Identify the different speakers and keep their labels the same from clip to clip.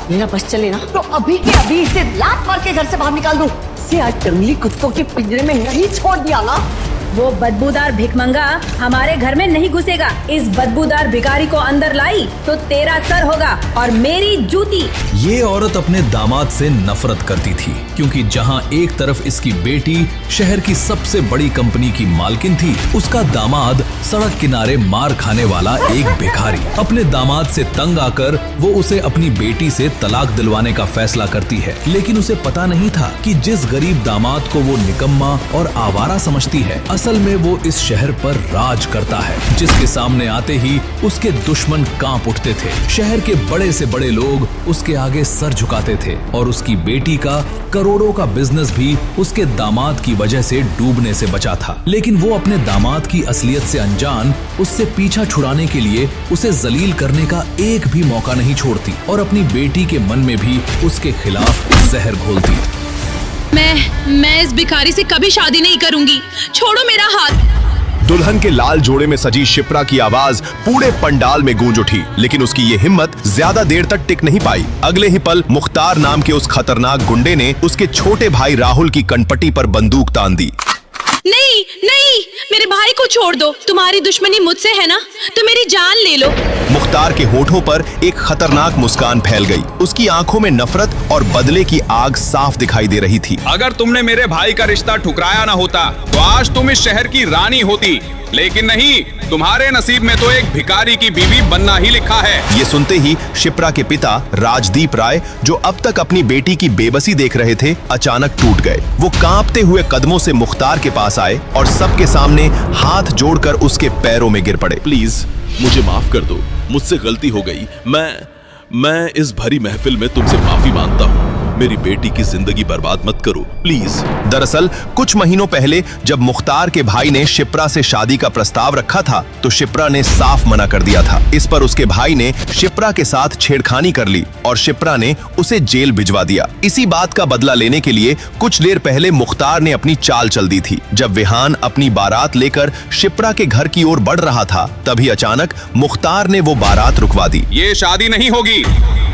Speaker 1: मेरा बस चले ना तो अभी के अभी इसे लात मार के घर से बाहर निकाल दूं। इसे आज जंगली कुत्तों के पिंजरे में नहीं छोड़ दिया ना,
Speaker 2: वो बदबूदार भिखमंगा हमारे घर में नहीं घुसेगा। इस बदबूदार भिखारी को अंदर लाई तो तेरा सर होगा और मेरी जूती।
Speaker 3: ये औरत अपने दामाद से नफरत करती थी, क्योंकि जहां एक तरफ इसकी बेटी शहर की सबसे बड़ी कंपनी की मालकिन थी, उसका दामाद सड़क किनारे मार खाने वाला एक भिखारी। अपने दामाद से तंग आकर वो उसे अपनी बेटी से तलाक दिलवाने का फैसला करती है, लेकिन उसे पता नहीं था कि जिस गरीब दामाद को वो निकम्मा और आवारा समझती है, असल में वो इस शहर पर राज करता है, जिसके सामने आते ही उसके दुश्मन कांप उठते थे। शहर के बड़े से बड़े लोग उसके आगे सर झुकाते थे और उसकी बेटी का करोड़ों का बिजनेस भी उसके दामाद की वजह से डूबने से बचा था। लेकिन वो अपने दामाद की असलियत से अनजान उससे पीछा छुड़ाने के लिए उसे जलील करने का एक भी मौका नहीं छोड़ती और अपनी बेटी के मन में भी उसके खिलाफ जहर घोलती।
Speaker 4: मैं इस भिखारी से कभी शादी नहीं करूंगी, छोड़ो मेरा हाथ।
Speaker 5: दुल्हन के लाल जोड़े में सजी शिप्रा की आवाज पूरे पंडाल में गूंज उठी, लेकिन उसकी ये हिम्मत ज्यादा देर तक टिक नहीं पाई। अगले ही पल मुख्तार नाम के उस खतरनाक गुंडे ने उसके छोटे भाई राहुल की कनपटी पर बंदूक तान दी।
Speaker 4: नहीं नहीं, मेरे भाई को छोड़ दो। तुम्हारी दुश्मनी मुझसे है ना, तो मेरी जान ले लो।
Speaker 5: मुख्तार के होठों पर एक खतरनाक मुस्कान फैल गई। उसकी आंखों में नफरत और बदले की आग साफ दिखाई दे रही थी।
Speaker 6: अगर तुमने मेरे भाई का रिश्ता ठुकराया ना होता तो आज तुम इस शहर की रानी होती, लेकिन नहीं, तुम्हारे नसीब में तो एक भिखारी की बीवी बनना ही लिखा है।
Speaker 5: ये सुनते ही शिप्रा के पिता राजदीप राय, जो अब तक अपनी बेटी की बेबसी देख रहे थे, अचानक टूट गए। वो कांपते हुए कदमों से मुख्तार के पास आए और सबके सामने हाथ जोड़कर उसके पैरों में गिर पड़े।
Speaker 7: प्लीज मुझे माफ कर दो, मुझसे गलती हो गई। मैं इस भरी महफिल में तुमसे माफी मांगता हूँ। मेरी बेटी की जिंदगी बर्बाद मत करो प्लीज।
Speaker 5: दरअसल कुछ महीनों पहले जब मुख्तार के भाई ने शिप्रा से शादी का प्रस्ताव रखा था, तो शिप्रा ने साफ मना कर दिया था। इस पर उसके भाई ने शिप्रा के साथ छेड़खानी कर ली और शिप्रा ने उसे जेल भिजवा दिया। इसी बात का बदला लेने के लिए कुछ देर पहले मुख्तार ने अपनी चाल चल दी थी। जब विहान अपनी बारात लेकर शिप्रा के घर की ओर बढ़ रहा था, तभी अचानक मुख्तार ने वो बारात रुकवा दी।
Speaker 6: ये शादी नहीं होगी।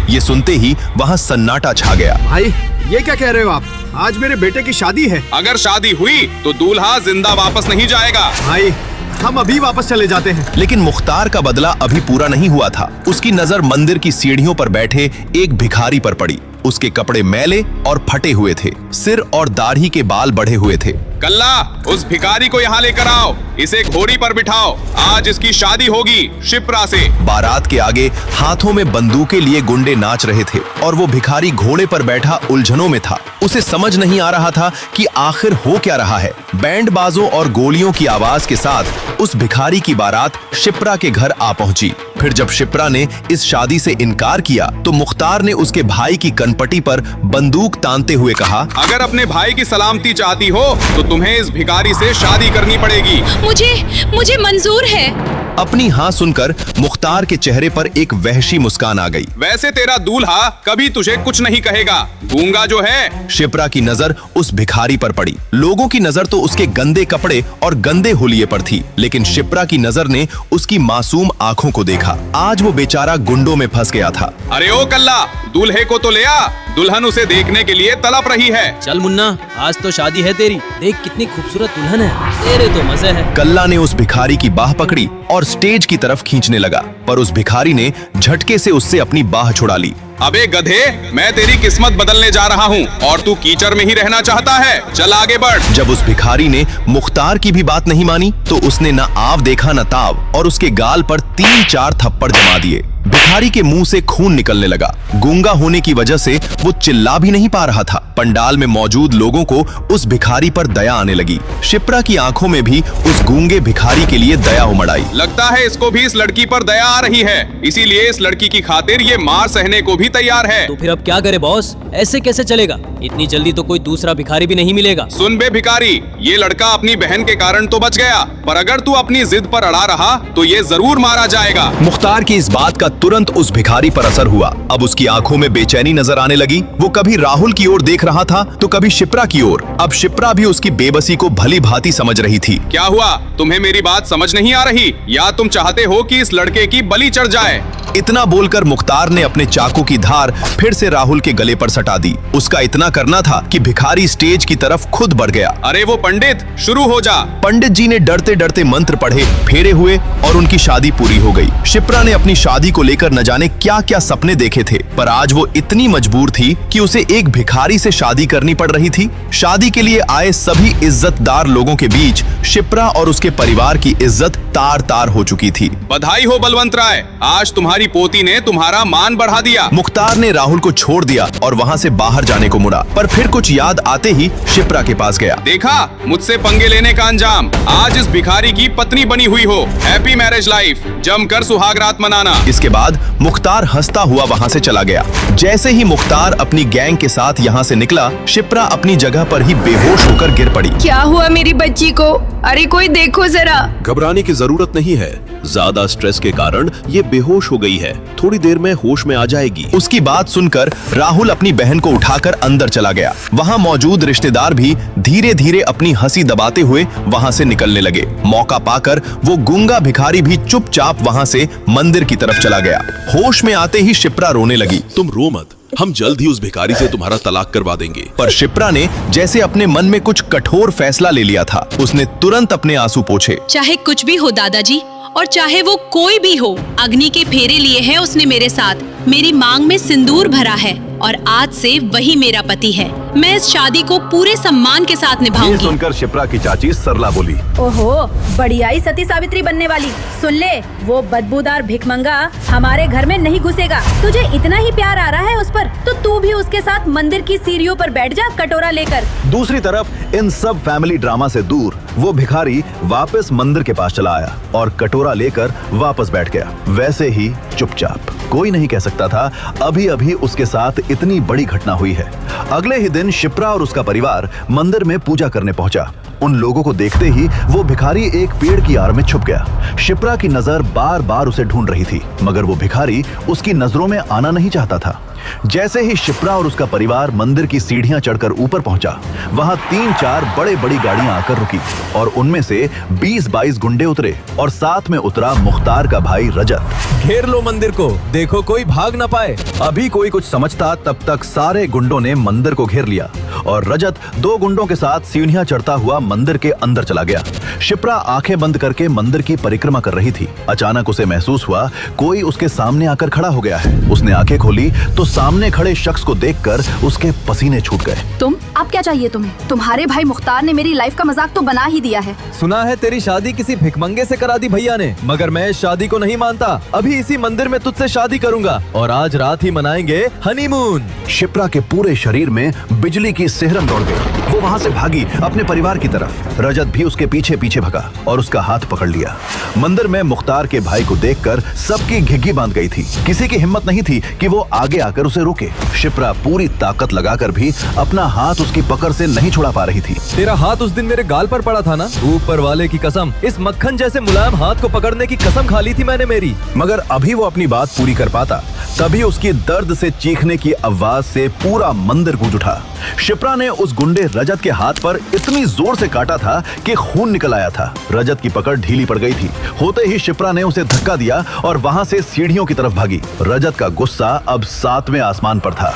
Speaker 5: ये सुनते ही वहाँ सन्नाटा छा गया।
Speaker 8: भाई ये क्या कह रहे हो आप? आज मेरे बेटे की शादी है।
Speaker 6: अगर शादी हुई तो दूल्हा जिंदा वापस नहीं जाएगा।
Speaker 8: भाई हम अभी वापस चले जाते हैं।
Speaker 5: लेकिन मुख्तार का बदला अभी पूरा नहीं हुआ था। उसकी नजर मंदिर की सीढ़ियों पर बैठे एक भिखारी पर पड़ी। उसके कपड़े मैले और फटे हुए थे, सिर और दाढ़ी के बाल बढ़े हुए थे।
Speaker 6: कल्ला, उस भिखारी को यहाँ लेकर आओ, इसे घोड़ी पर बिठाओ। आज इसकी शादी होगी शिप्रा से।
Speaker 5: बारात के आगे हाथों में बंदूकें लिए गुंडे नाच रहे थे और वो भिखारी घोड़े पर बैठा उलझनों में था। उसे समझ नहीं आ रहा था कि आखिर हो क्या रहा है। बैंड बाजों और गोलियों की आवाज के साथ उस भिखारी की बारात शिप्रा के घर आ पहुंची। फिर जब शिप्रा ने इस शादी से इनकार किया, तो मुख्तार ने उसके भाई की कनपटी पर बंदूक तानते हुए कहा,
Speaker 6: अगर अपने भाई की सलामती चाहती हो तो तुम्हें इस भिखारी से शादी करनी पड़ेगी।
Speaker 4: मुझे मंजूर है।
Speaker 5: अपनी हाँ सुनकर मुख्तार के चेहरे पर एक वहशी मुस्कान आ गई।
Speaker 6: वैसे तेरा दूल्हा कभी तुझे कुछ नहीं कहेगा, गूंगा जो है।
Speaker 5: शिप्रा की नजर उस भिखारी पर पड़ी। लोगों की नजर तो उसके गंदे कपड़े और गंदे हुलिये पर थी, लेकिन शिप्रा की नजर ने उसकी मासूम आंखों को देखा। आज वो बेचारा गुंडों में फंस गया था।
Speaker 6: अरे ओ कल्ला, दूल्हे को तो ले आ, दुल्हन उसे देखने के लिए तड़प रही है।
Speaker 9: चल मुन्ना, आज तो शादी है तेरी। देख कितनी खूबसूरत दुल्हन है, तेरे तो मजे है।
Speaker 5: कल्ला ने उस भिखारी की बाह पकड़ी और स्टेज की तरफ खींचने लगा, पर उस भिखारी ने झटके से उससे अपनी बाह छुड़ा ली।
Speaker 6: अबे गधे, मैं तेरी किस्मत बदलने जा रहा हूँ और तू कीचड़ में ही रहना चाहता है। चल आगे बढ़।
Speaker 5: जब उस भिखारी ने मुख्तार की भी बात नहीं मानी, तो उसने न आव देखा न ताव और उसके गाल पर 3-4 थप्पड़ जमा दिए। भिखारी के मुंह से खून निकलने लगा। गूंगा होने की वजह से वो चिल्ला भी नहीं पा रहा था। पंडाल में मौजूद लोगों को उस भिखारी पर दया आने लगी। शिप्रा की आंखों में भी उस गूंगे भिखारी के लिए दया उमड़ आई।
Speaker 6: लगता है इसको भी इस लड़की पर दया आ रही है, इसीलिए इस लड़की की खातिर ये मार सहने को भी तैयार है।
Speaker 9: तो फिर अब क्या करे बॉस? ऐसे कैसे चलेगा? इतनी जल्दी तो कोई दूसरा भिखारी भी नहीं मिलेगा।
Speaker 6: सुन बे भिखारी, ये लड़का अपनी बहन के कारण तो बच गया, पर अगर तू अपनी जिद पर अड़ा रहा तो ये जरूर मारा जाएगा।
Speaker 5: मुख्तार की इस बात का तुरंत तुरंत उस भिखारी पर असर हुआ। अब उसकी आंखों में बेचैनी नजर आने लगी। वो कभी राहुल की ओर देख रहा था तो कभी शिप्रा की ओर। अब शिप्रा भी उसकी बेबसी को भली भांति समझ रही थी।
Speaker 6: क्या हुआ? तुम्हें मेरी बात समझ नहीं आ रही, या तुम चाहते हो कि इस लड़के की बलि चढ़ जाए?
Speaker 5: इतना बोलकर मुख्तार ने अपने चाकू की धार फिर से राहुल के गले पर सटा दी। उसका इतना करना था कि भिखारी स्टेज की तरफ खुद बढ़ गया।
Speaker 6: अरे वो पंडित, शुरू हो जा।
Speaker 5: पंडित जी ने डरते डरते मंत्र पढ़े, फेरे हुए और उनकी शादी पूरी हो गई। शिप्रा ने अपनी शादी को लेकर न जाने क्या क्या सपने देखे थे, पर आज वो इतनी मजबूर थी कि उसे एक भिखारी से शादी करनी पड़ रही थी। शादी के लिए आए सभी इज्जतदार लोगों के बीच शिप्रा और उसके परिवार की इज्जत तार तार हो चुकी थी।
Speaker 6: बधाई हो बलवंत राय, आज तुम्हारी पोती ने तुम्हारा मान बढ़ा दिया।
Speaker 5: मुख्तार ने राहुल को छोड़ दिया और वहाँ से बाहर जाने को मुड़ा, पर फिर कुछ याद आते ही शिप्रा के पास गया।
Speaker 6: देखा मुझसे पंगे लेने का अंजाम, आज इस भिखारी की पत्नी बनी हुई हो। हैप्पी मैरिज लाइफ, जमकर सुहागरात मनाना।
Speaker 5: इसके बाद मुख्तार हंसता हुआ वहाँ से चला गया। जैसे ही मुख्तार अपनी गैंग के साथ यहाँ से निकला, शिप्रा अपनी जगह पर ही बेहोश होकर गिर पड़ी।
Speaker 4: क्या हुआ मेरी बच्ची को? अरे कोई देखो जरा।
Speaker 7: घबराने की जरूरत नहीं है, ज्यादा स्ट्रेस के कारण ये बेहोश हो गई है, थोड़ी देर में होश में आ जाएगी।
Speaker 5: उसकी बात सुनकर राहुल अपनी बहन को उठाकर अंदर चला गया। वहाँ मौजूद रिश्तेदार भी धीरे धीरे अपनी हंसी दबाते हुए वहाँ से निकलने लगे। मौका पाकर वो गूंगा भिखारी भी चुपचाप वहाँ से मंदिर की तरफ चला गया। होश में आते ही शिप्रा रोने लगी।
Speaker 7: तुम रो मत, हम जल्द ही उस भिखारी से तुम्हारा तलाक करवा देंगे।
Speaker 5: पर शिप्रा ने जैसे अपने मन में कुछ कठोर फैसला ले लिया था। उसने तुरंत अपने आंसू पोंछे।
Speaker 4: चाहे कुछ भी हो दादाजी, और चाहे वो कोई भी हो, अग्नि के फेरे लिए हैं उसने मेरे साथ। मेरी मांग में सिंदूर भरा है और आज से वही मेरा पति है। मैं इस शादी को पूरे सम्मान के साथ निभाऊंगी।
Speaker 5: सुनकर शिप्रा की चाची सरला बोली,
Speaker 2: ओहो, बढ़िया ही सती सावित्री बनने वाली। सुन ले, वो बदबूदार भिखमंगा हमारे घर में नहीं घुसेगा। तुझे इतना ही प्यार आ रहा है उस पर, तो तू भी उसके साथ मंदिर की सीढ़ियों पर बैठ जा, कटोरा लेकर।
Speaker 5: दूसरी तरफ इन सब फैमिली ड्रामा से दूर वो भिखारी वापस मंदिर के पास चला आया और कटोरा लेकर वापस बैठ गया, वैसे ही चुपचाप। कोई नहीं कह सकता था अभी अभी उसके साथ इतनी बड़ी घटना हुई है। अगले ही दिन शिप्रा और उसका परिवार मंदिर में पूजा करने पहुंचा। उन लोगों को देखते ही वो भिखारी एक पेड़ की आड़ में छुप गया। शिप्रा की नजर बार बार उसे ढूंढ रही थी, मगर वो भिखारी उसकी नजरों में आना नहीं चाहता था। जैसे ही शिप्रा और उसका परिवार मंदिर की सीढ़ियां चढ़कर ऊपर पहुंचा, वहां 3-4 बड़ी गाड़ियां आकर रुकी और उनमें से 20-22 गुंडे उतरे और साथ में उतरा मुख्तार का भाई रजत।
Speaker 3: घेर लो मंदिर को, देखो कोई भाग ना पाए।
Speaker 5: अभी कोई कुछ समझता तब तक सारे गुंडों ने मंदिर को घेर लिया और रजत 2 गुंडों के साथ सीढ़ियां चढ़ता हुआ मंदिर के अंदर चला गया। शिप्रा आंखें बंद करके मंदिर की परिक्रमा कर रही थी। अचानक उसे महसूस हुआ कोई उसके सामने आकर खड़ा हो गया है। उसने आंखें खोली तो सामने खड़े शख्स को देखकर उसके पसीने छूट गए।
Speaker 10: तुम? अब क्या चाहिए तुम्हें? तुम्हारे भाई मुख्तार ने मेरी लाइफ का मजाक तो बना ही दिया है।
Speaker 3: सुना है तेरी शादी किसी भिखमंगे से करा दी भैया ने, मगर मैं इस शादी को नहीं मानता। अभी इसी मंदिर में तुझसे शादी करूंगा और आज रात ही मनाएंगे हनीमून।
Speaker 5: शिप्रा के पूरे शरीर में बिजली की सिहरन दौड़ गई। वो वहाँ से भागी अपने परिवार की तरफ। रजत भी उसके पीछे पीछे भगा और उसका हाथ पकड़ लिया। मंदिर में मुख्तार के भाई को देखकर सबकी घिघी बांध गई थी। किसी की हिम्मत नहीं थी कि वो आगे आकर उसे रोके। शिप्रा पूरी ताकत लगाकर भी अपना हाथ उसकी पकड़ से नहीं छुड़ा पा रही थी।
Speaker 3: तेरा हाथ उस दिन मेरे गाल पर पड़ा था ना, ऊपर वाले की कसम, इस मक्खन जैसे मुलायम हाथ को पकड़ने की कसम खा ली थी मैंने मेरी।
Speaker 5: मगर अभी वो अपनी बात पूरी कर पाता, तभी उसकी दर्द से चीखने की आवाज से पूरा मंदिर गूंज उठा। शिप्रा ने उस गुंडे रजत के हाथ पर इतनी जोर से काटा था कि खून निकल आया था। रजत की पकड़ ढीली पड़ गई थी। होते ही शिप्रा ने उसे धक्का दिया और वहां से सीढ़ियों की तरफ भागी। रजत का गुस्सा अब 7वें आसमान पर था।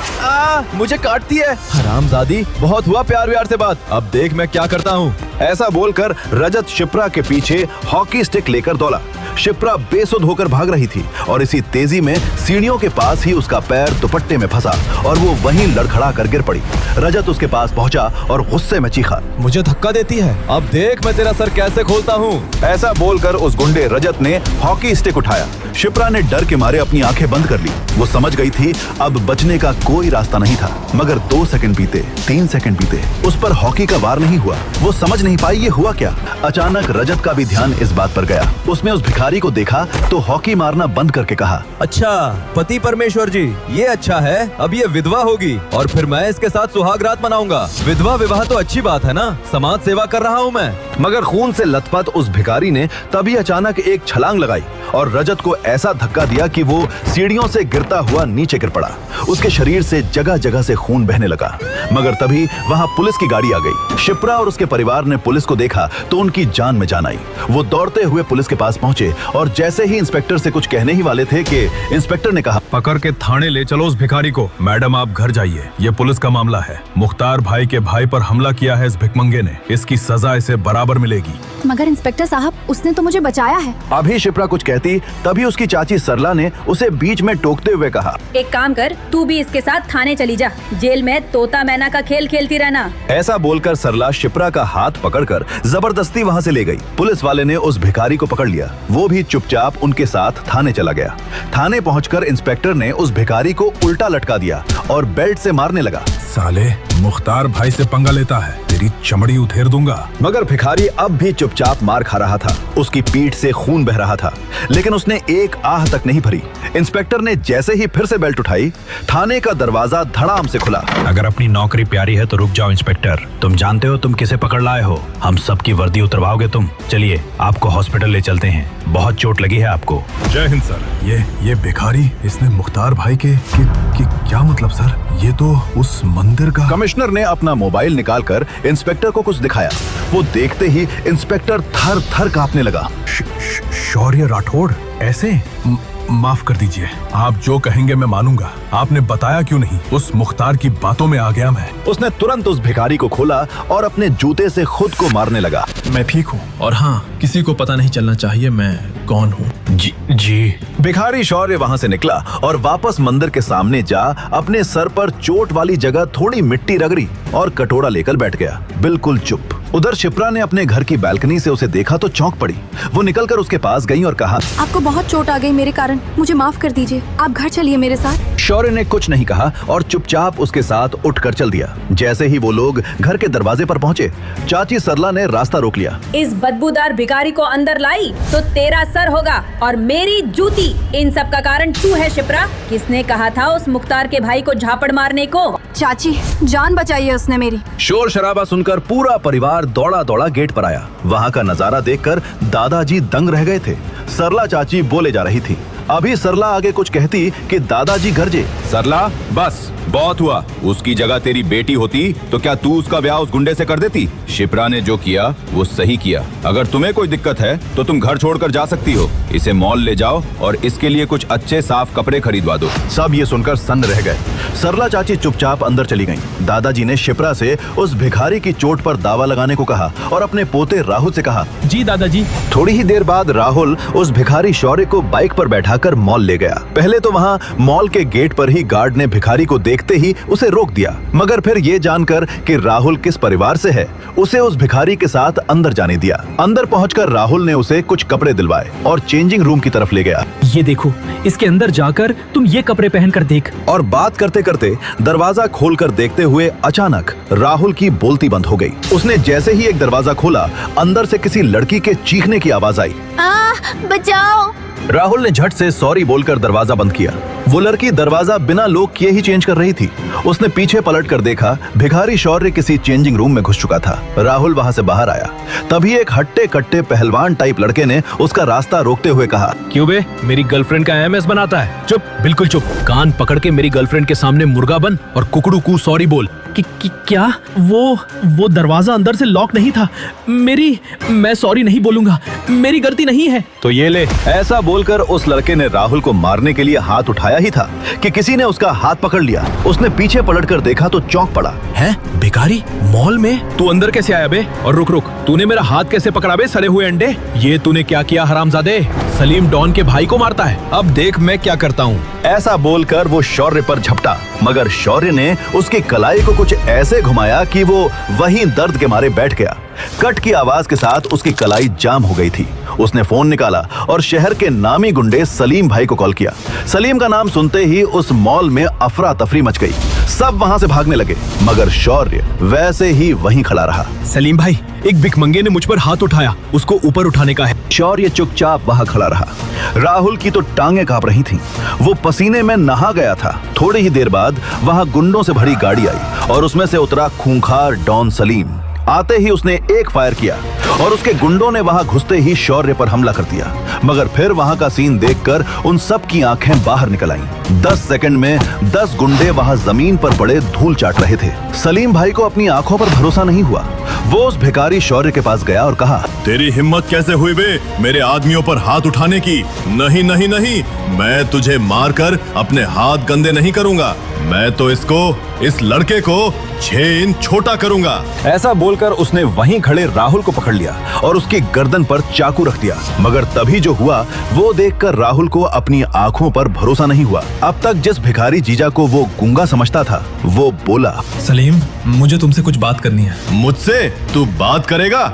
Speaker 3: मुझे काटती है हरामजादी, बहुत हुआ प्यार व्यार से बात, अब देख मैं क्या करता हूँ।
Speaker 5: ऐसा बोलकर रजत शिप्रा के पीछे हॉकी स्टिक लेकर दौड़ा। शिप्रा बेसुध होकर भाग रही थी और इसी तेजी में सीढ़ियों के पास ही उसका पैर दुपट्टे में फंसा और वो वहीं लड़खड़ा कर गिर पड़ी। रजत उसके पास पहुंचा और गुस्से में चीखा,
Speaker 3: मुझे धक्का देती है, अब देख मैं तेरा सर कैसे खोलता हूँ।
Speaker 5: ऐसा बोलकर उस गुंडे रजत ने हॉकी स्टिक उठाया। शिप्रा ने डर के मारे अपनी आंखें बंद कर ली। वो समझ गई थी अब बचने का कोई रास्ता नहीं था। मगर 2 सेकंड बीते, 3 सेकंड बीते, उस पर हॉकी का वार नहीं हुआ। वो समझ नहीं पाई ये हुआ क्या। अचानक रजत का भी ध्यान इस बात पर गया। उसने उस भिखारी को देखा तो हॉकी मारना बंद करके कहा,
Speaker 3: अच्छा पति परमेश्वर जी, ये अच्छा है, अब ये विधवा होगी और फिर मैं इसके साथ सुहाग रात मनाऊंगा। विधवा विवाह तो अच्छी बात है ना, समाज सेवा कर रहा हूँ मैं।
Speaker 5: मगर खून से लथपथ उस भिखारी ने तभी अचानक एक छलांग लगाई और रजत को ऐसा धक्का दिया कि वो सीढ़ियों से गिरता हुआ नीचे गिर पड़ा। उसके शरीर से जगह जगह से खून बहने लगा। मगर तभी वहां पुलिस की गाड़ी आ गई। शिप्रा और उसके परिवार ने पुलिस को देखा तो उनकी जान में जान आई। वो दौड़ते हुए पुलिस के पास पहुंचे और जैसे ही इंस्पेक्टर से कुछ कहने ही वाले थे कि इंस्पेक्टर ने कहा,
Speaker 3: पकड़ के थाने ले चलो उस भिखारी को। मैडम आप घर जाइए, ये पुलिस का मामला है। मुख्तार भाई के भाई पर हमला किया है इस भिखमंगे ने, इसकी सजा इसे बराबर मिलेगी।
Speaker 10: मगर इंस्पेक्टर साहब, उसने तो मुझे बचाया है।
Speaker 5: अभी शिप्रा कुछ कहती तभी उसकी चाची सरला ने उसे बीच में टोकते हुए कहा,
Speaker 2: एक काम कर, तू भी इसके साथ थाने चली जा। जेल में तोता मैना का खेल खेलती रहना।
Speaker 5: ऐसा बोलकर सरला शिप्रा का हाथ पकड़कर जबरदस्ती वहां से ले गई। पुलिस वाले ने उस भिखारी को पकड़ लिया। वो भी चुपचाप उनके साथ थाने चला गया। थाने पहुंचकर इंस्पेक्टर ने उस भिखारी को उल्टा लटका दिया और बेल्ट से मारने लगा।
Speaker 3: साले, मुख्तार भाई से पंगा लेता है, तेरी चमड़ी उधेड़ दूंगा।
Speaker 5: मगर भिखारी अब भी चुपचाप मार खा रहा था। उसकी पीठ से खून बह रहा था, लेकिन उसने एक आह तक नहीं भरी। इंस्पेक्टर ने जैसे ही फिर से बेल्ट उठाई, थाने का दरवाजा धड़ाम से खुला।
Speaker 3: अगर अपनी नौकरी प्यारी है तो रुक जाओ इंस्पेक्टर। तुम जानते हो तुम किसे पकड़ लाए हो? हम सबकी वर्दी उतरवाओगे तुम। चलिए आपको हॉस्पिटल ले चलते हैं, बहुत चोट लगी है आपको। जय हिंद सर। ये भिखारी, इसने मुख्तार भाई के क्या मतलब सर? ये तो उस मंदिर का।
Speaker 5: कमिश्नर ने अपना मोबाइल निकालकर इंस्पेक्टर को कुछ दिखाया। वो देखते ही इंस्पेक्टर थर थर कांपने लगा।
Speaker 3: शौर्य राठौड़ ऐसे? माफ कर दीजिए, आप जो कहेंगे मैं मानूंगा। आपने बताया क्यों नहीं? उस मुख्तार की बातों में आ गया मैं।
Speaker 5: उसने तुरंत उस भिखारी को खोला और अपने जूते से खुद को मारने लगा।
Speaker 9: मैं ठीक हूँ और हाँ, किसी को पता नहीं चलना चाहिए मैं कौन हूँ।
Speaker 3: जी।
Speaker 5: भिखारी शौर्य वहां से निकला और वापस मंदिर के सामने जा अपने सर पर चोट वाली जगह थोड़ी मिट्टी रगड़ी और कटोरा लेकर बैठ गया, बिल्कुल चुप। उधर शिप्रा ने अपने घर की बालकनी से उसे देखा तो चौंक पड़ी। वो निकलकर उसके पास गई और कहा,
Speaker 10: आपको बहुत चोट आ गई मेरे कारण, मुझे माफ कर दीजिए। आप घर चलिए मेरे साथ।
Speaker 5: शौर्य ने कुछ नहीं कहा और चुपचाप उसके साथ उठकर चल दिया। जैसे ही वो लोग घर के दरवाजे पर पहुंचे, चाची सरला ने रास्ता रोक लिया।
Speaker 2: इस बदबूदार भिखारी को अंदर लाई तो तेरा सर होगा और मेरी जूती। इन सब का कारण तू है शिप्रा। किसने कहा था उस मुख्तार के भाई को झापड़ मारने को?
Speaker 10: चाची, जान बचाई है उसने मेरी।
Speaker 5: शोर शराबा सुनकर पूरा परिवार दौड़ा दौड़ा गेट पर आया। वहाँ का नजारा देखकर दादाजी दंग रह गए थे। सरला चाची बोले जा रही थी। अभी सरला आगे कुछ कहती कि दादाजी गरजे,
Speaker 6: सरला बस बहुत हुआ। उसकी जगह तेरी बेटी होती तो क्या तू उसका ब्याह उस गुंडे से कर देती? शिप्रा ने जो किया वो सही किया। अगर तुम्हें कोई दिक्कत है तो तुम घर छोड़कर जा सकती हो। इसे मॉल ले जाओ और इसके लिए कुछ अच्छे साफ कपड़े खरीदवा दो।
Speaker 5: सब ये सुनकर सन्न रह गए। सरला चाची चुपचाप अंदर चली गईं। दादाजी ने शिप्रा से उस भिखारी की चोट पर दावा लगाने को कहा और अपने पोते राहुल से कहा,
Speaker 9: जी दादाजी।
Speaker 5: थोड़ी ही देर बाद राहुल उस भिखारी शौर्य को बाइक पर बैठाकर मॉल ले गया। पहले तो वहाँ मॉल के गेट पर ही गार्ड ने भिखारी को देखते ही उसे रोक दिया, मगर फिर ये जानकर कि राहुल किस परिवार से है, उसे उस भिखारी के साथ अंदर जाने दिया। अंदर पहुंचकर राहुल ने उसे कुछ कपड़े दिलवाए और चेंजिंग रूम की तरफ ले गया।
Speaker 9: ये देखो, इसके अंदर जाकर तुम ये कपड़े पहनकर देख।
Speaker 5: और बात करते करते दरवाजा खोलकर देखते हुए अचानक राहुल की बोलती बंद हो गई। उसने जैसे ही एक दरवाजा खोला, अंदर से किसी लड़की के चीखने की आवाज आई,
Speaker 10: बचाओ।
Speaker 5: राहुल ने झट से सॉरी बोलकर दरवाजा बंद किया। वो लड़की दरवाजा बिना लॉक किए ही चेंज कर रही थी। उसने पीछे पलट कर देखा, भिखारी शौर्य किसी चेंजिंग रूम में घुस चुका था। राहुल वहां से बाहर आया। तभी एक हट्टे कट्टे पहलवान टाइप लड़के ने उसका रास्ता रोकते हुए कहा,
Speaker 9: क्यों बे, मेरी गर्लफ्रेंड का एमएस बनाता है? चुप, बिल्कुल चुप। कान पकड़ के मेरी गर्लफ्रेंड के सामने मुर्गा बन और कुकड़ू कू सॉरी बोल। क्या? वो दरवाजा अंदर से लॉक नहीं था। मैं सॉरी नहीं बोलूंगा, मेरी गलती नहीं है।
Speaker 5: तो ये ले। ऐसा बोलकर उस लड़के ने राहुल को मारने के लिए हाथ उठाया ही था कि किसी ने उसका हाथ पकड़ लिया। उसने पीछे पलटकर देखा तो चौंक पड़ा।
Speaker 9: है भिखारी मॉल में? तू अंदर कैसे आया बे? और रुक, तूने मेरा हाथ कैसे पकड़ा बे, सड़े हुए अंडे? ये तूने क्या किया हरामजादे? सलीम डॉन के भाई को मारता है, अब देख मैं क्या करता हूँ।
Speaker 5: ऐसा बोलकर वो शौर्य पर झपटा, मगर शौर्य ने उसकी कलाई को कुछ ऐसे घुमाया कि वो वहीं दर्द के मारे बैठ गया। कट की आवाज के साथ उसकी कलाई जाम हो गई थी। उसने फोन निकाला और शहर के नामी गुंडे सलीम भाई को कॉल किया। सलीम का नाम सुनते ही उस मॉल में अफरा तफरी मच गई। सब वहां से भागने लगे, मगर शौर्य वैसे ही वहीं खड़ा रहा।
Speaker 9: सलीम भाई, एक भिखमंगे ने मुझ पर हाथ उठाया, उसको ऊपर उठाने का है।
Speaker 5: शौर्य चुपचाप वहां खड़ा रहा। राहुल की तो टांगें कांप रही थीं। वो पसीने में नहा गया था। थोड़ी ही देर बाद वहां गुंडों से भरी गाड़ी आई और उसमें से उतरा खूंखार डॉन सलीम। आते ही उसने एक फायर किया और उसके गुंडों ने वहां घुसते ही शौर्य पर हमला कर दिया। मगर फिर वहां का सीन देखकर उन सब की आंखें बाहर निकल आईं। 10 सेकंड में 10 गुंडे वहां जमीन पर पड़े धूल चाट रहे थे। सलीम भाई को अपनी आंखों पर भरोसा नहीं हुआ। वो उस भिखारी शौर्य के पास गया और कहा,
Speaker 11: तेरी हिम्मत कैसे हुई बे मेरे आदमियों पर हाथ उठाने की? नहीं नहीं नहीं, मैं तुझे मारकर अपने हाथ गंदे नहीं करूंगा। मैं तो इस लड़के को 6 इंच छोटा करूंगा।
Speaker 5: ऐसा बोलकर उसने वहीं खड़े राहुल को पकड़ लिया और उसकी गर्दन पर चाकू रख दिया। मगर तभी जो हुआ वो देखकर राहुल को अपनी आंखों पर भरोसा नहीं हुआ। अब तक जिस भिखारी जीजा को वो गूंगा समझता था वो बोला,
Speaker 3: सलीम, मुझे तुमसे कुछ बात करनी है।
Speaker 11: मुझसे तू बात करेगा?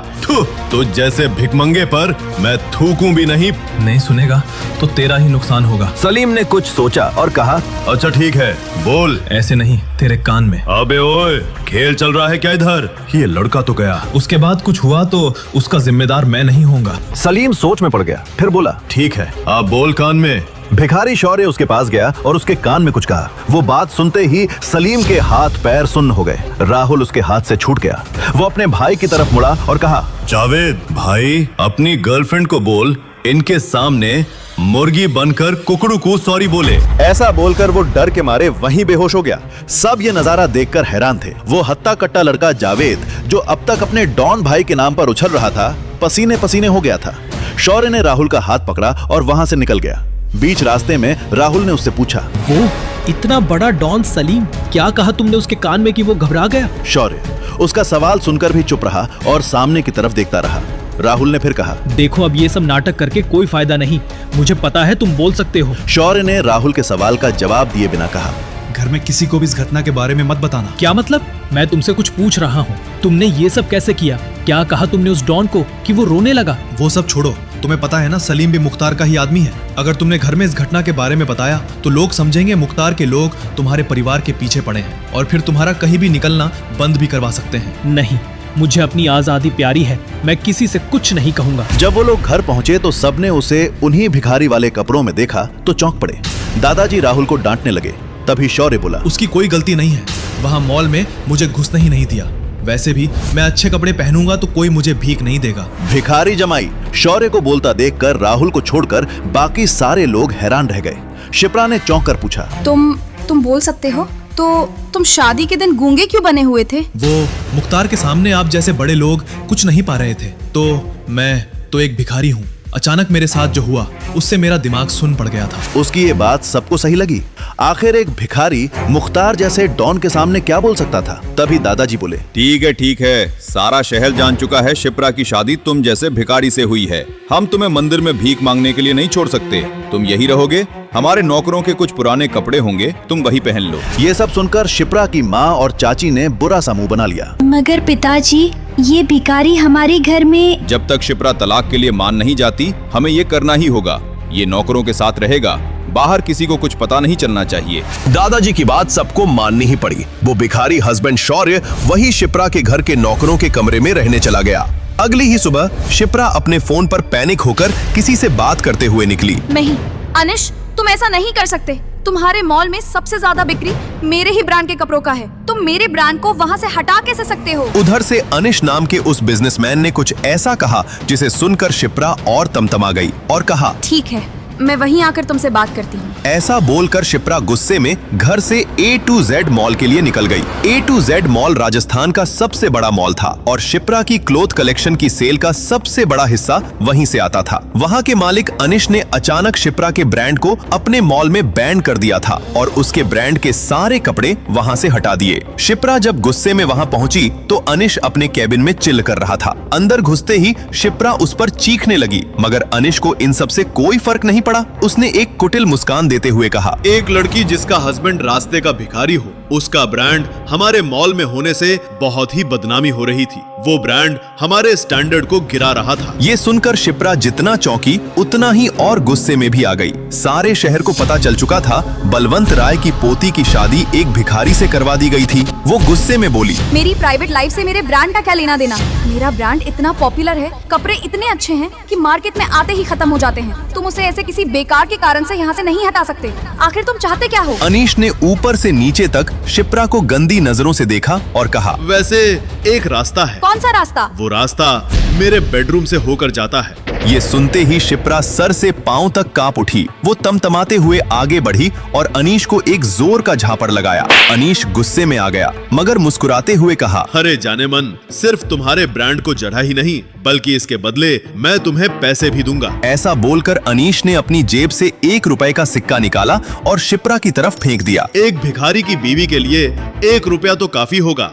Speaker 11: तुझ जैसे भिखमंगे पर मैं थूकूं भी नहीं।
Speaker 3: नहीं सुनेगा तो तेरा ही नुकसान होगा।
Speaker 5: सलीम ने कुछ सोचा और कहा,
Speaker 11: अच्छा ठीक है, बोल।
Speaker 3: ऐसे नहीं, तेरे कान में।
Speaker 11: अबे ओए, खेल चल रहा है क्या इधर?
Speaker 3: ये लड़का तो गया, उसके बाद कुछ हुआ तो उसका जिम्मेदार मैं नहीं होऊंगा।
Speaker 5: सलीम सोच में पड़ गया, फिर बोला,
Speaker 11: ठीक है, अब बोल कान में।
Speaker 5: भिखारी शौर्य उसके पास गया और उसके कान में कुछ कहा। वो बात सुनते ही सलीम के हाथ पैर सुन्न हो गए। राहुल उसके हाथ से छूट गया। वो अपने भाई की तरफ मुड़ा और कहा,
Speaker 11: जावेद भाई, अपनी गर्लफ्रेंड को बोल इनके सामने मुर्गी बनकर कुकड़ू को सॉरी बोले।
Speaker 5: ऐसा बोलकर वो डर के मारे वहीं बेहोश हो गया। सब ये नजारा देखकर हैरान थे। वो हत्ता कट्टा लड़का जावेद, जो अब तक अपने डॉन भाई के नाम पर उछल रहा था, पसीने पसीने हो गया था। शौर्य ने राहुल का हाथ पकड़ा और वहां से निकल गया। बीच रास्ते में राहुल ने उससे पूछा,
Speaker 9: वो इतना बड़ा डॉन सलीम, क्या कहा तुमने उसके कान में कि वो घबरा गया?
Speaker 5: शौर्य उसका सवाल सुनकर भी चुप रहा और सामने की तरफ देखता रहा। राहुल ने फिर कहा,
Speaker 9: देखो अब ये सब नाटक करके कोई फायदा नहीं, मुझे पता है तुम बोल सकते हो।
Speaker 5: शौर्य ने राहुल के सवाल का जवाब दिए बिना कहा,
Speaker 3: घर में किसी को भी इस घटना के बारे में मत बताना।
Speaker 9: क्या मतलब? मैं तुमसे कुछ पूछ रहा हूँ, तुमने ये सब कैसे किया? क्या कहा तुमने उस डॉन को कि वो रोने लगा?
Speaker 3: वो सब छोड़ो, तुम्हें पता है ना सलीम भी मुख्तार का ही आदमी है। अगर तुमने घर में इस घटना के बारे में बताया तो लोग समझेंगे मुख्तार के लोग तुम्हारे परिवार के पीछे पड़े हैं और फिर तुम्हारा कहीं भी निकलना बंद भी करवा सकते हैं।
Speaker 9: नहीं, मुझे अपनी आजादी प्यारी है, मैं किसी से कुछ नहीं कहूँगा।
Speaker 5: जब वो लोग घर पहुंचे तो सबने उसे उन्हीं भिखारी वाले कपड़ों में देखा तो चौंक पड़े। दादाजी राहुल को डांटने लगे। तभी शौर्य बोला,
Speaker 3: उसकी कोई गलती नहीं है, वहाँ मॉल में मुझे घुसने ही नहीं दिया। वैसे भी मैं अच्छे कपड़े पहनूंगा तो कोई मुझे भीख नहीं देगा।
Speaker 5: भिखारी जमाई शौर्य को बोलता देखकर राहुल को छोड़कर बाकी सारे लोग हैरान रह गए। शिप्रा ने चौंक कर पूछा,
Speaker 10: तुम बोल सकते हो? तो तुम शादी के दिन गूंगे क्यों बने हुए थे?
Speaker 3: वो मुख्तार के सामने आप जैसे बड़े लोग कुछ नहीं पा रहे थे, तो मैं तो एक भिखारी हूँ। अचानक मेरे साथ जो हुआ उससे मेरा दिमाग सुन पड़ गया था।
Speaker 5: उसकी ये बात सबको सही लगी। आखिर एक भिखारी मुख्तार जैसे डॉन के सामने क्या बोल सकता था। तभी दादाजी बोले,
Speaker 6: ठीक है, सारा शहर जान चुका है शिप्रा की शादी तुम जैसे भिखारी से हुई है। हम तुम्हें मंदिर में भीख मांगने के लिए नहीं छोड़ सकते। तुम यही रहोगे, हमारे नौकरों के कुछ पुराने कपड़े होंगे, तुम वही पहन लो।
Speaker 5: ये सब सुनकर शिप्रा की माँ और चाची ने बुरा सा मुंह बना लिया।
Speaker 12: मगर पिताजी, ये भिखारी हमारे घर में।
Speaker 6: जब तक शिप्रा तलाक के लिए मान नहीं जाती, हमें ये करना ही होगा। ये नौकरों के साथ रहेगा, बाहर किसी को कुछ पता नहीं चलना चाहिए।
Speaker 5: दादाजी की बात सबको माननी ही पड़ी। वो भिखारी हस्बैंड शौर्य वही शिप्रा के घर के नौकरों के कमरे में रहने चला गया। अगली ही सुबह शिप्रा अपने फोन पर पैनिक होकर किसी से बात करते हुए निकली।
Speaker 10: नहीं अनिश, तुम ऐसा नहीं कर सकते। तुम्हारे मॉल में सबसे ज्यादा बिक्री मेरे ही ब्रांड के कपड़ों का है। तुम मेरे ब्रांड को वहाँ से हटा कैसे सकते हो?
Speaker 5: उधर से अनिश नाम के उस बिजनेसमैन ने कुछ ऐसा कहा जिसे सुनकर शिप्रा और तमतमा गई और कहा,
Speaker 10: ठीक है, मैं वहीं आकर तुमसे बात करती हूँ।
Speaker 5: ऐसा बोलकर शिप्रा गुस्से में घर से A to Z मॉल के लिए निकल गई। A to Z mall Rajasthan का सबसे बड़ा मॉल था और शिप्रा की क्लोथ कलेक्शन की सेल का सबसे बड़ा हिस्सा वहीं से आता था। वहाँ के मालिक अनिश ने अचानक शिप्रा के ब्रांड को अपने मॉल में बैन कर दिया था और उसके ब्रांड के सारे कपड़े वहाँ से हटा दिए। शिप्रा जब गुस्से में वहाँ पहुँची तो अनिश अपने कैबिन में चिल कर रहा था। अंदर घुसते ही शिप्रा उस पर चीखने लगी, मगर अनिश को इन सब से कोई फर्क नहीं पड़ा। उसने एक कुटिल मुस्कान देते हुए कहा,
Speaker 11: एक लड़की जिसका हस्बैंड रास्ते का भिखारी हो, उसका ब्रांड हमारे मॉल में होने से बहुत ही बदनामी हो रही थी। वो ब्रांड हमारे स्टैंडर्ड को गिरा रहा था।
Speaker 5: ये सुनकर शिप्रा जितना चौंकी उतना ही और गुस्से में भी आ गई। सारे शहर को पता चल चुका था बलवंत राय की पोती की शादी एक भिखारी से करवा दी गई थी। वो गुस्से में बोली,
Speaker 10: मेरी प्राइवेट लाइफ से मेरे ब्रांड का क्या लेना देना? मेरा ब्रांड इतना पॉपुलर है, कपड़े इतने अच्छे हैं कि मार्केट में आते ही खत्म हो जाते हैं। तुम उसे ऐसे किसी बेकार के कारण से यहाँ से नहीं हटा सकते। आखिर तुम चाहते क्या हो?
Speaker 5: अनीश ने ऊपर से नीचे तक शिप्रा को गंदी नजरों से देखा और कहा,
Speaker 11: वैसे एक रास्ता है।
Speaker 10: कौन सा रास्ता?
Speaker 11: वो रास्ता मेरे बेडरूम से होकर जाता है।
Speaker 5: ये सुनते ही शिप्रा सर से पांव तक कांप उठी। वो तमतमाते हुए आगे बढ़ी और अनीश को एक जोर का झापड़ लगाया। अनीश गुस्से में आ गया मगर मुस्कुराते हुए कहा,
Speaker 11: अरे जाने मन, सिर्फ तुम्हारे ब्रांड को जड़ा ही नहीं बल्कि इसके बदले मैं तुम्हें पैसे भी दूंगा।
Speaker 5: ऐसा बोलकर अनीश ने अपनी जेब से 1 रुपए का सिक्का निकाला और शिप्रा की तरफ फेंक दिया।
Speaker 11: एक भिखारी की बीवी के लिए 1 रुपया तो काफी होगा।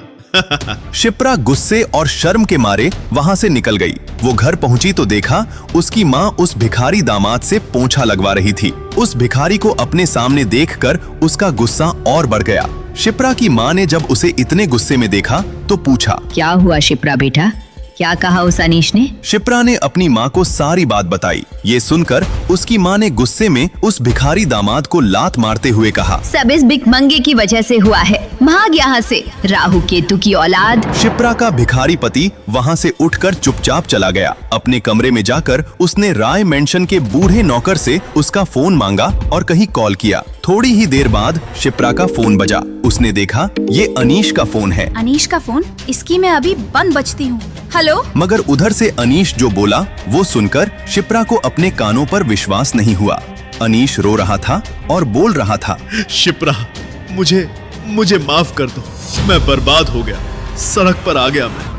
Speaker 5: शिप्रा गुस्से और शर्म के मारे वहां से निकल गई। वो घर पहुंची तो देखा उसकी माँ उस भिखारी दामाद से पोंछा लगवा रही थी। उस भिखारी को अपने सामने देखकर उसका गुस्सा और बढ़ गया। शिप्रा की माँ ने जब उसे इतने गुस्से में देखा तो पूछा,
Speaker 2: क्या हुआ शिप्रा बेटा, क्या कहा उस अनीश ने?
Speaker 5: शिप्रा ने अपनी माँ को सारी बात बताई। ये सुनकर उसकी माँ ने गुस्से में उस भिखारी दामाद को लात मारते हुए कहा,
Speaker 2: सब इस भिखमंगे की वजह से हुआ है, भाग यहाँ से, राहु केतु की औलाद।
Speaker 5: शिप्रा का भिखारी पति वहाँ से उठकर चुपचाप चला गया। अपने कमरे में जाकर उसने राय मेंशन के बूढ़े नौकर से उसका फोन मांगा और कहीं कॉल किया। थोड़ी ही देर बाद शिप्रा का फोन बजा। उसने देखा ये अनीश का फोन है।
Speaker 10: अनीश का फोन? इसकी मैं अभी बंद बजती हूँ। हेलो।
Speaker 5: मगर उधर से अनीश जो बोला वो सुनकर शिप्रा को अपने कानों पर विश्वास नहीं हुआ। अनीश रो रहा था और बोल रहा था,
Speaker 11: शिप्रा, मुझे माफ कर दो। मैं बर्बाद हो गया, सड़क पर आ गया मैं।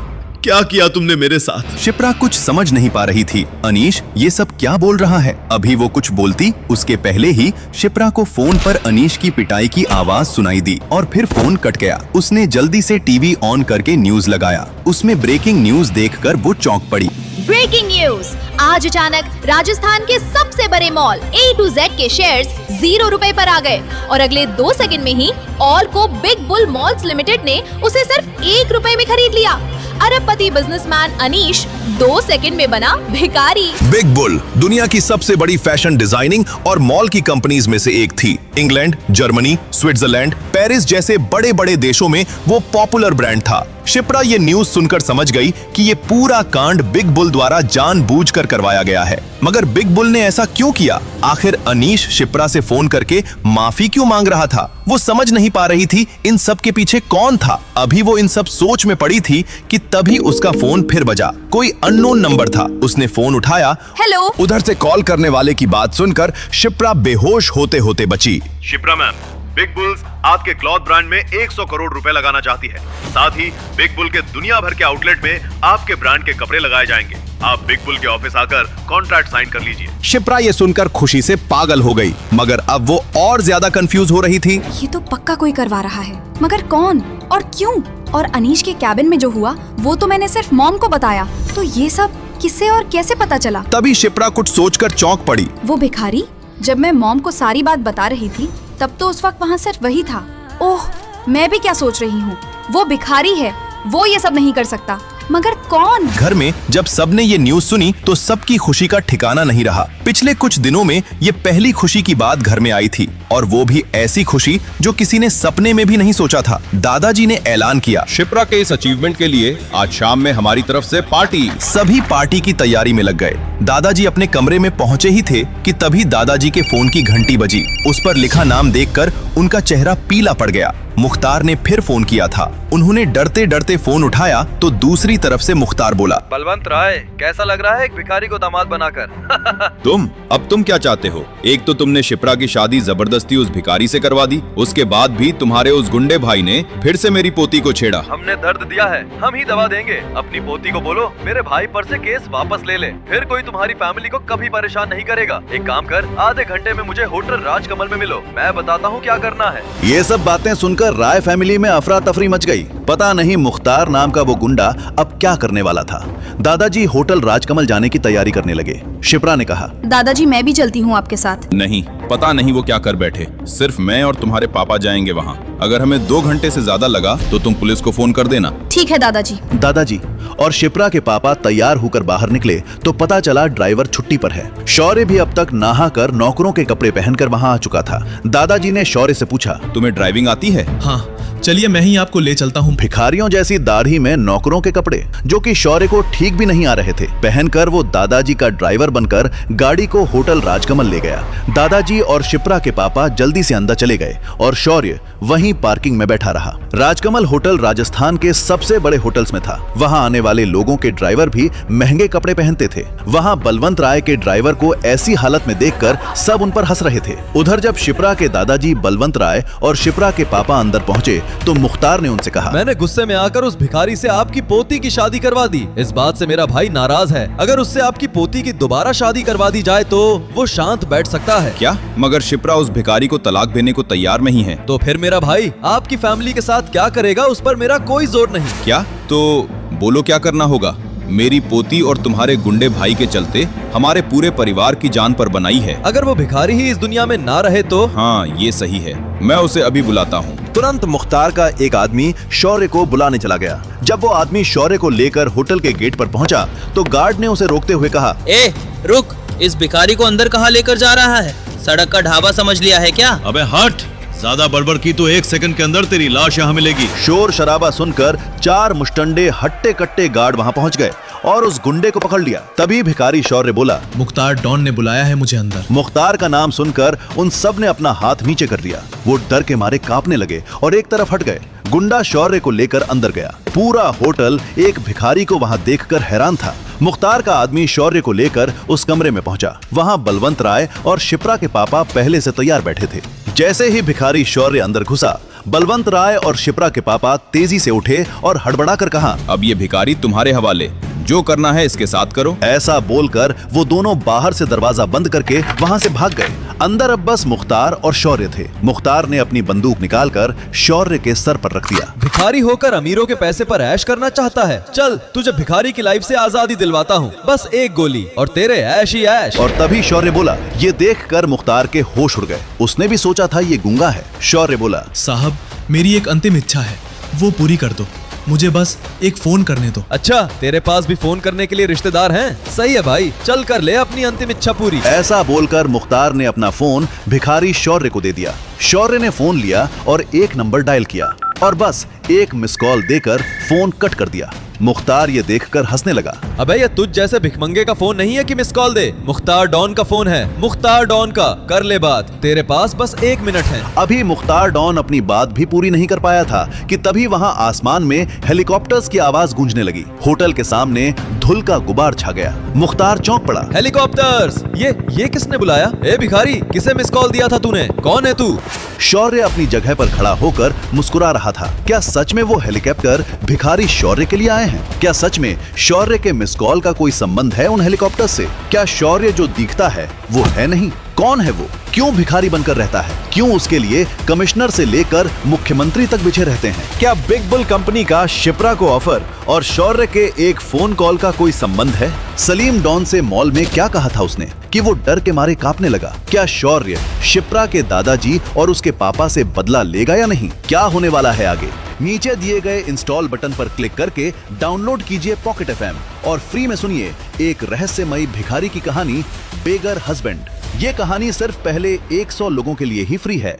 Speaker 11: क्या किया तुमने मेरे साथ?
Speaker 5: शिप्रा कुछ समझ नहीं पा रही थी। अनीश ये सब क्या बोल रहा है? अभी वो कुछ बोलती उसके पहले ही शिप्रा को फोन पर अनीश की पिटाई की आवाज सुनाई दी और फिर फोन कट गया। उसने जल्दी से टीवी ऑन करके न्यूज लगाया। उसमें ब्रेकिंग न्यूज देखकर वो चौंक पड़ी।
Speaker 13: Breaking news! आज अचानक राजस्थान के सबसे बड़े मॉल A to Z के शेयर्स 0 रुपए पर आ गए और अगले 2 सेकंड में ही ऑल को बिग बुल मॉल्स लिमिटेड ने उसे सिर्फ 1 रुपए में खरीद लिया। अरबपति बिजनेसमैन अनीश 2 सेकंड में बना भिखारी।
Speaker 5: बिग बुल दुनिया की सबसे बड़ी फैशन डिजाइनिंग और मॉल की कंपनीज में से एक थी। इंग्लैंड, जर्मनी, स्विट्जरलैंड, पेरिस जैसे बड़े बड़े देशों में वो पॉपुलर ब्रांड था। शिप्रा ये न्यूज सुनकर समझ गई कि ये पूरा कांड बिग बुल द्वारा जानबूझकर करवाया गया है। मगर बिग बुल ने ऐसा क्यों किया? आखिर अनीश शिप्रा से फोन करके माफी क्यों मांग रहा था? वो समझ नहीं पा रही थी इन सब के पीछे कौन था। अभी वो इन सब सोच में पड़ी थी कि तभी उसका फोन फिर बजा। कोई अननोन नंबर था। उसने फोन उठाया।
Speaker 10: हेलो।
Speaker 5: उधर से कॉल करने वाले की बात सुनकर शिप्रा बेहोश होते होते बची।
Speaker 11: शिप्रा मैम, बिग बुल्स आपके क्लॉथ ब्रांड में 100 करोड़ रुपए लगाना चाहती है। साथ ही बिग बुल के दुनिया भर के आउटलेट में आपके ब्रांड के कपड़े लगाए जाएंगे। आप बिग बुल के ऑफिस आकर कॉन्ट्रैक्ट साइन कर लीजिए।
Speaker 5: शिप्रा ये सुनकर खुशी से पागल हो गई, मगर अब वो और ज्यादा कंफ्यूज हो रही थी।
Speaker 10: ये तो पक्का कोई करवा रहा है, मगर कौन और क्यों? और अनीश के कैबिन में जो हुआ वो तो मैंने सिर्फ मॉम को बताया, तो ये सब किससे और कैसे पता चला?
Speaker 5: तभी शिप्रा कुछ सोचकर चौंक पड़ी।
Speaker 10: वो भिखारी? जब मैं मॉम को सारी बात बता रही थी तब तो उस वक्त वहाँ सिर्फ वही था। ओह, मैं भी क्या सोच रही हूँ, वो भिखारी है, वो ये सब नहीं कर सकता। मगर कौन?
Speaker 5: घर में जब सबने ये न्यूज सुनी तो सबकी खुशी का ठिकाना नहीं रहा। पिछले कुछ दिनों में ये पहली खुशी की बात घर में आई थी, और वो भी ऐसी खुशी जो किसी ने सपने में भी नहीं सोचा था। दादाजी ने ऐलान किया,
Speaker 6: शिप्रा के इस अचीवमेंट के लिए आज शाम में हमारी तरफ से पार्टी।
Speaker 5: सभी पार्टी की तैयारी में लग गए। दादाजी अपने कमरे में पहुंचे ही थे कि तभी दादाजी के फोन की घंटी बजी। उस पर लिखा नाम देखकर उनका चेहरा पीला पड़ गया। मुख्तार ने फिर फोन किया था। उन्होंने डरते डरते फोन उठाया तो दूसरी तरफ से मुख्तार बोला,
Speaker 14: बलवंत राय, कैसा लग रहा है एक भिखारी को दामाद बनाकर?
Speaker 6: तुम क्या चाहते हो? एक तो तुमने शिप्रा की शादी जबरदस्ती उस भिखारी से करवा दी, उसके बाद भी तुम्हारे उस गुंडे भाई ने फिर से मेरी पोती को छेड़ा।
Speaker 14: हमने दर्द दिया है, हम ही दवा देंगे। अपनी पोती को बोलो मेरे भाई पर से केस वापस ले ले, फिर कोई तुम्हारी फैमिली को कभी परेशान नहीं करेगा। एक काम कर, आधे घंटे में मुझे होटल राजकमल में मिलो, मैं बताता हूँ क्या करना है।
Speaker 15: ये सब बातें सुनकर राय फैमिली में अफरा तफरी मच गई। पता नहीं मुख्तार नाम का वो गुंडा अब क्या करने वाला था। दादाजी होटल राजकमल जाने की तैयारी करने लगे। शिप्रा ने कहा,
Speaker 10: दादाजी मैं भी चलती हूँ आपके साथ।
Speaker 6: नहीं, पता नहीं वो क्या कर बैठे। सिर्फ मैं और तुम्हारे पापा जाएंगे वहाँ। अगर हमें 2 घंटे से ज्यादा लगा तो तुम पुलिस को फोन कर देना।
Speaker 10: ठीक है दादाजी।
Speaker 15: दादाजी और शिप्रा के पापा तैयार होकर बाहर निकले तो पता चला ड्राइवर छुट्टी पर है। शौर्य भी अब तक नहाकर नौकरों के कपड़े पहनकर वहाँ आ चुका था। दादाजी ने शौर्य से पूछा,
Speaker 6: तुम्हें ड्राइविंग आती है?
Speaker 9: हाँ, चलिए मैं ही आपको ले चलता हूँ।
Speaker 15: भिखारियों जैसी दाढ़ी में नौकरों के कपड़े जो कि शौर्य को ठीक भी नहीं आ रहे थे, पहनकर वो दादाजी का ड्राइवर बनकर गाड़ी को होटल राजकमल ले गया। दादाजी और शिप्रा के पापा जल्दी से अंदर चले गए और शौर्य वहीं पार्किंग में बैठा रहा। राजकमल होटल राजस्थान के सबसे बड़े होटल्स में था। वहां आने वाले लोगों के ड्राइवर भी महंगे कपड़े पहनते थे। वहां बलवंत राय के ड्राइवर को ऐसी हालत में देखकर सब उन पर हंस रहे थे। उधर जब शिप्रा के दादाजी बलवंत राय और शिप्रा के पापा अंदर पहुंचे तो मुख्तार ने उनसे कहा,
Speaker 14: मैंने गुस्से में आकर उस भिखारी से आपकी पोती की शादी करवा दी। इस बात से मेरा भाई नाराज है। अगर उससे आपकी पोती की दोबारा शादी करवा दी जाए तो वो शांत बैठ सकता है।
Speaker 6: क्या? मगर शिप्रा उस भिखारी को तलाक देने को तैयार नहीं है।
Speaker 14: तो फिर मेरा भाई आपकी फैमिली के साथ क्या करेगा, उस पर मेरा कोई जोर नहीं।
Speaker 6: क्या? तो बोलो क्या करना होगा? मेरी पोती और तुम्हारे गुंडे भाई के चलते हमारे पूरे परिवार की जान पर बनाई है।
Speaker 14: अगर वो भिखारी ही इस दुनिया में ना रहे तो?
Speaker 6: हाँ, ये सही है। मैं उसे अभी बुलाता हूँ।
Speaker 15: तुरंत मुख्तार का एक आदमी शौर्य को बुलाने चला गया। जब वो आदमी शौर्य को लेकर होटल के गेट पर पहुंचा तो गार्ड ने उसे रोकते हुए कहा,
Speaker 16: ए रुक, इस भिखारी को अंदर कहाँ लेकर जा रहा है? सड़क का ढाबा समझ लिया है क्या?
Speaker 11: अबे हट, ज्यादा बड़बड़ की तो 1 सेकंड के अंदर तेरी लाश यहाँ मिलेगी।
Speaker 15: शोर शराबा सुनकर 4 मुस्टंडे हट्टे कट्टे गार्ड वहां पहुंच गए और उस गुंडे को पकड़ लिया। तभी भिखारी शौर्य बोला,
Speaker 9: मुख्तार डॉन ने बुलाया है मुझे अंदर।
Speaker 15: मुख्तार का नाम सुनकर उन सब ने अपना हाथ नीचे कर दिया। वो डर के मारे कांपने लगे और एक तरफ हट गए। गुंडा शौर्य को लेकर अंदर गया। पूरा होटल एक भिखारी को वहां देखकर हैरान था। मुख्तार का आदमी शौर्य को लेकर उस कमरे में पहुंचा। वहां बलवंत राय और शिप्रा के पापा पहले से तैयार बैठे थे। जैसे ही भिखारी शौर्य अंदर घुसा, बलवंत राय और शिप्रा के पापा तेजी से उठे और हड़बड़ाकर कहा,
Speaker 6: अब ये भिखारी तुम्हारे हवाले, जो करना है इसके साथ करो।
Speaker 15: ऐसा बोलकर वो दोनों बाहर से दरवाजा बंद करके वहां से भाग गए। अंदर अब बस मुख्तार और शौर्य थे। मुख्तार ने अपनी बंदूक निकालकर शौर्य के सर पर रख दिया।
Speaker 14: भिखारी होकर अमीरों के पैसे पर ऐश करना चाहता है? चल तुझे भिखारी की लाइफ से आजादी दिलवाता हूँ, बस एक गोली और तेरे ऐश ही ऐश।
Speaker 15: और तभी शौर्य बोला। ये देखकर मुख्तार के होश उड़ गए। उसने भी सोचा था ये गूंगा है। शौर्य बोला,
Speaker 9: साहब मेरी एक अंतिम इच्छा है, वो पूरी कर दो। मुझे बस एक फोन करने दो।
Speaker 14: अच्छा, तेरे पास भी फोन करने के लिए रिश्तेदार हैं? सही है भाई, चल कर ले अपनी अंतिम इच्छा पूरी।
Speaker 15: ऐसा बोलकर मुख्तार ने अपना फोन भिखारी शौर्य को दे दिया। शौर्य ने फोन लिया और एक नंबर डायल किया और बस एक मिस कॉल देकर फोन कट कर दिया। मुख्तार ये देखकर हंसने लगा।
Speaker 14: अबे ये तुझ जैसे भिखमंगे का फोन नहीं है कि मिस कॉल दे। मुख्तार डॉन का फोन है, मुख्तार डॉन का। कर ले बात, तेरे पास बस 1 मिनट है।
Speaker 15: अभी मुख्तार डॉन अपनी बात भी पूरी नहीं कर पाया था कि तभी वहां आसमान में हेलीकॉप्टर्स की आवाज गूंजने लगी। होटल के सामने धुल का गुबार छा गया। मुख्तार चौंक पड़ा।
Speaker 14: हेलीकॉप्टर्स! ये किसने बुलाया? ए भिखारी, किसे मिस कॉल दिया था तूने? कौन है तू?
Speaker 15: शौर्य अपनी जगह पर खड़ा होकर मुस्कुरा रहा था। क्या सच में वो हेलीकॉप्टर भिखारी शौर्य के लिए आए हैं? क्या सच में शौर्य के मिस कॉल का कोई संबंध है उन हेलीकॉप्टर से? क्या शौर्य जो दिखता है वो है नहीं? कौन है वो? क्यों भिखारी बनकर रहता है? क्यों उसके लिए कमिश्नर से लेकर मुख्यमंत्री तक बिछे रहते हैं? क्या बिग बुल कंपनी का शिप्रा को ऑफर और शौर्य के एक फोन कॉल का कोई संबंध है? सलीम डॉन से मॉल में क्या कहा था उसने कि वो डर के मारे कांपने लगा? क्या शौर्य शिप्रा के दादाजी और उसके पापा से बदला लेगा या नहीं? क्या होने वाला है आगे? नीचे दिए गए इंस्टॉल बटन पर क्लिक करके डाउनलोड कीजिए पॉकेट FM और फ्री में सुनिए एक रहस्यमयी भिखारी की कहानी, बेगर हस्बैंड। ये कहानी सिर्फ पहले 100 लोगों के लिए ही फ्री है।